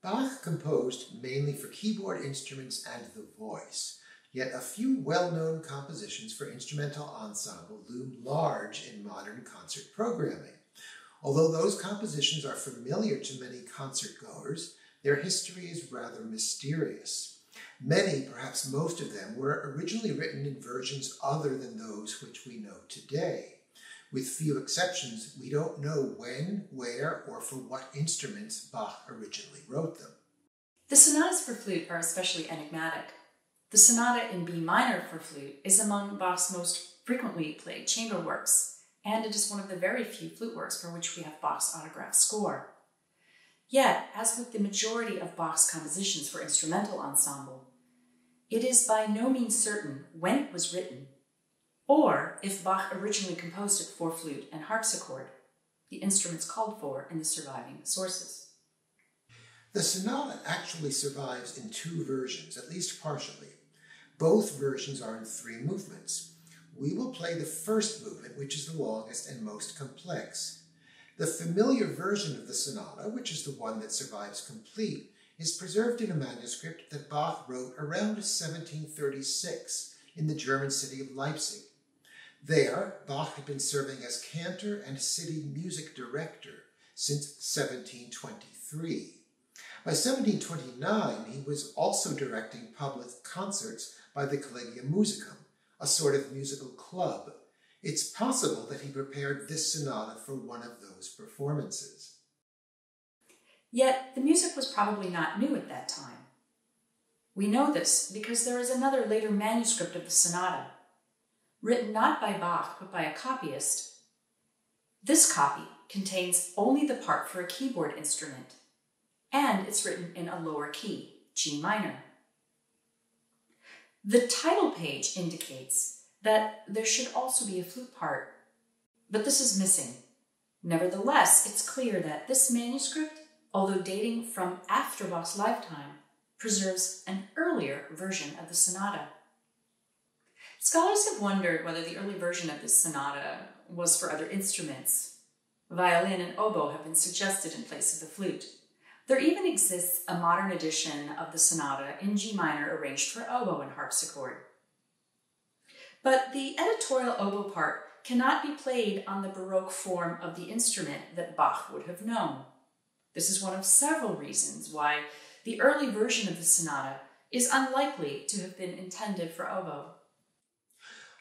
Bach composed mainly for keyboard instruments and the voice, yet a few well-known compositions for instrumental ensemble loom large in modern concert programming. Although those compositions are familiar to many concert-goers, their history is rather mysterious. Many, perhaps most of them, were originally written in versions other than those which we know today. With few exceptions, we don't know when, where, or for what instruments Bach originally wrote them. The sonatas for flute are especially enigmatic. The sonata in B minor for flute is among Bach's most frequently played chamber works, and it is one of the very few flute works for which we have Bach's autograph score. Yet, as with the majority of Bach's compositions for instrumental ensemble, it is by no means certain when it was written, or if Bach originally composed it for flute and harpsichord, the instruments called for in the surviving sources. The sonata actually survives in two versions, at least partially. Both versions are in 3 movements. We will play the first movement, which is the longest and most complex. The familiar version of the sonata, which is the one that survives complete, is preserved in a manuscript that Bach wrote around 1736 in the German city of Leipzig. There, Bach had been serving as cantor and city music director since 1723. By 1729, he was also directing public concerts by the Geementemuseum, a sort of musical club. It's possible that he prepared this sonata for one of those performances. Yet, the music was probably not new at that time. We know this because there is another later manuscript of the sonata, written not by Bach but by a copyist. This copy contains only the part for a keyboard instrument, and it's written in a lower key, G minor. The title page indicates that there should also be a flute part, but this is missing. Nevertheless, it's clear that this manuscript, although dating from after Bach's lifetime, preserves an earlier version of the sonata. Scholars have wondered whether the early version of this sonata was for other instruments. Violin and oboe have been suggested in place of the flute. There even exists a modern edition of the sonata in G minor arranged for oboe and harpsichord. But the editorial oboe part cannot be played on the Baroque form of the instrument that Bach would have known. This is one of several reasons why the early version of the sonata is unlikely to have been intended for oboe.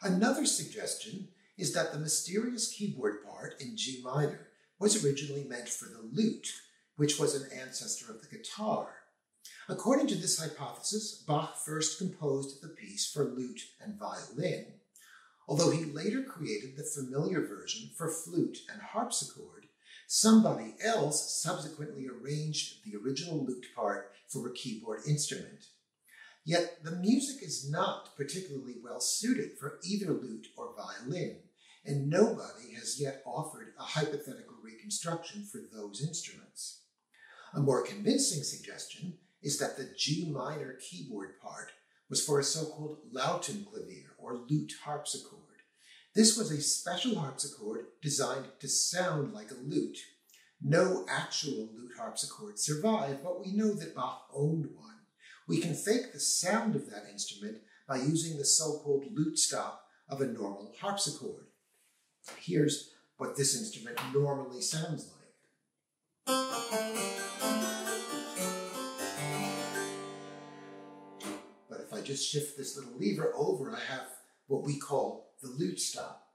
Another suggestion is that the mysterious keyboard part in G minor was originally meant for the lute, which was an ancestor of the guitar. According to this hypothesis, Bach first composed the piece for lute and violin, although he later created the familiar version for flute and harpsichord. Somebody else subsequently arranged the original lute part for a keyboard instrument. Yet the music is not particularly well suited for either lute or violin, and nobody has yet offered a hypothetical reconstruction for those instruments. A more convincing suggestion is that the G minor keyboard part was for a so-called Lautenklavier, or lute harpsichord. This was a special harpsichord designed to sound like a lute. No actual lute harpsichord survived, but we know that Bach owned one. We can fake the sound of that instrument by using the so-called lute stop of a normal harpsichord. Here's what this instrument normally sounds like. But if I just shift this little lever over, I have what we call the lute stop.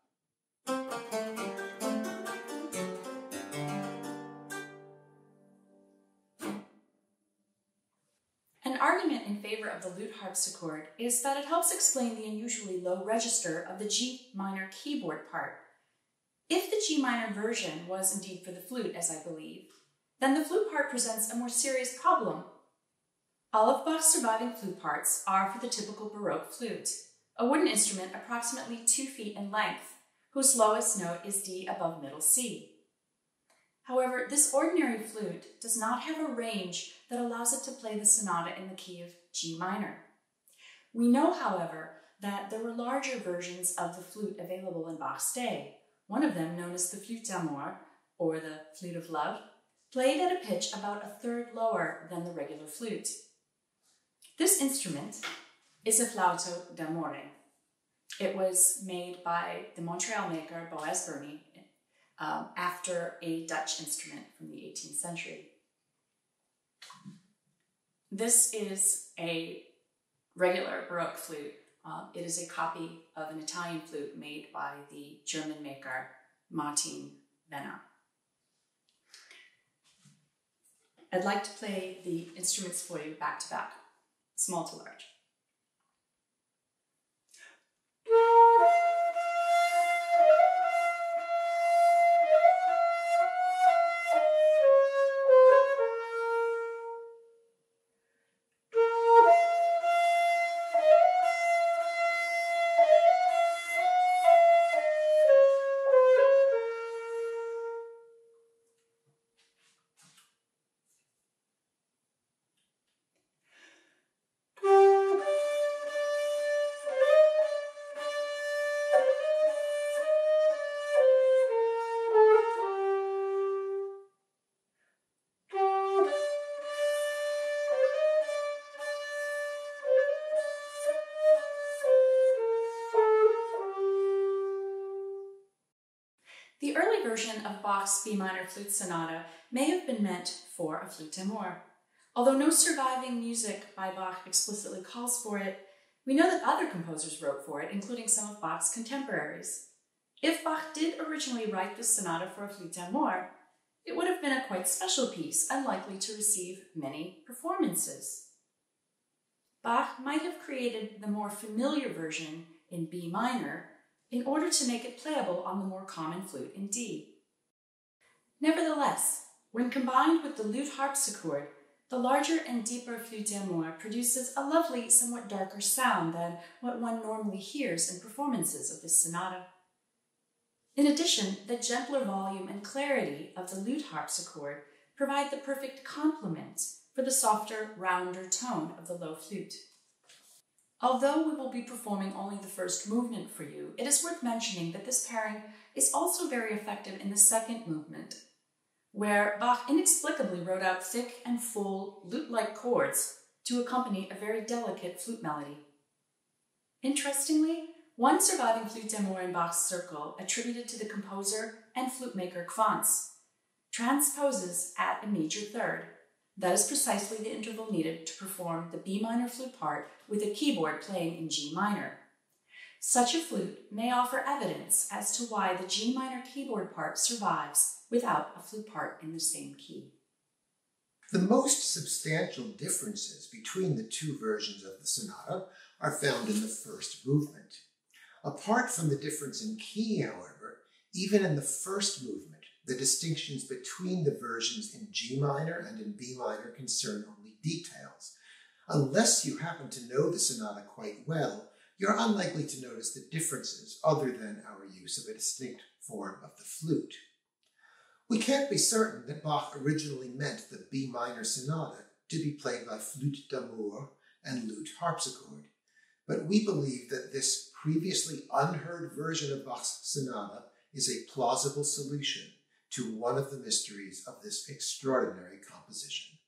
An argument in favor of the lute harpsichord is that it helps explain the unusually low register of the G minor keyboard part. If the G minor version was indeed for the flute, as I believe, then the flute part presents a more serious problem. All of Bach's surviving flute parts are for the typical Baroque flute, a wooden instrument approximately 2 feet in length, whose lowest note is D above middle C. However, this ordinary flute does not have a range that allows it to play the sonata in the key of G minor. We know, however, that there were larger versions of the flute available in Bach's day, one of them known as the Flute d'amour, or the Flute of Love, played at a pitch about a third lower than the regular flute. This instrument is a flauto d'amore. It was made by the Montreal maker Boaz Berney after a Dutch instrument from the 18th century. This is a regular Baroque flute. It is a copy of an Italian flute made by the German maker Martin Wenner. I'd like to play the instruments for you back to back, small to large. The early version of Bach's B minor flute sonata may have been meant for a flute d'amore. Although no surviving music by Bach explicitly calls for it, we know that other composers wrote for it, including some of Bach's contemporaries. If Bach did originally write this sonata for a flute d'amore, it would have been a quite special piece, unlikely to receive many performances. Bach might have created the more familiar version in B minor in order to make it playable on the more common flute in D. Nevertheless, when combined with the lute harpsichord, the larger and deeper flute d'amore produces a lovely, somewhat darker sound than what one normally hears in performances of this sonata. In addition, the gentler volume and clarity of the lute harpsichord provide the perfect complement for the softer, rounder tone of the low flute. Although we will be performing only the first movement for you, it is worth mentioning that this pairing is also very effective in the second movement, where Bach inexplicably wrote out thick and full lute-like chords to accompany a very delicate flute melody. Interestingly, one surviving flute d'amore in Bach's circle, attributed to the composer and flute maker Quantz, transposes at a major third. That is precisely the interval needed to perform the B minor flute part with a keyboard playing in G minor. Such a flute may offer evidence as to why the G minor keyboard part survives without a flute part in the same key. The most substantial differences between the two versions of the sonata are found in the first movement. Apart from the difference in key, however, even in the first movement, the distinctions between the versions in G minor and in B minor concern only details. Unless you happen to know the sonata quite well, you're unlikely to notice the differences other than our use of a distinct form of the flute. We can't be certain that Bach originally meant the B minor sonata to be played by flute d'amour and lute harpsichord, but we believe that this previously unheard version of Bach's sonata is a plausible solution to one of the mysteries of this extraordinary composition.